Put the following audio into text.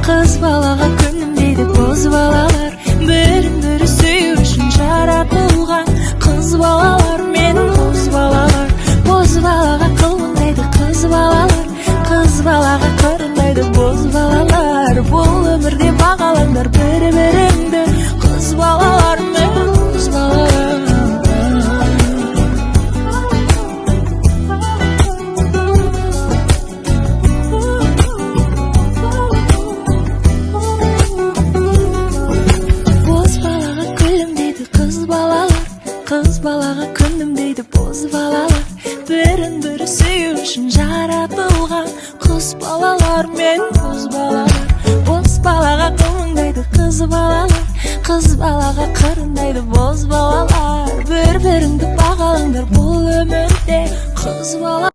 Kız balaga күнүм дейді боз балалар. Бірін бірі сүю үшін жаратылған қыз балалар, менің боз балалар. Боз балаға қылмайды қыз балалар, қыз балаға қырындайды боз балалар. Бұл өмірде бағалаңдар бір-біріңді, қыз балалар мен боз балалар. Kız balaga күнүм дейді боз балалар. Бірін бірі сүю үшін жаратылған қыз балалар, мен боз балалар. Боз балаға қылмыңдайды қыз балалар, қыз балаға қырындайды боз балалар. Бір-біріңді бағалаңдар бұл өмірде, қыз балалар.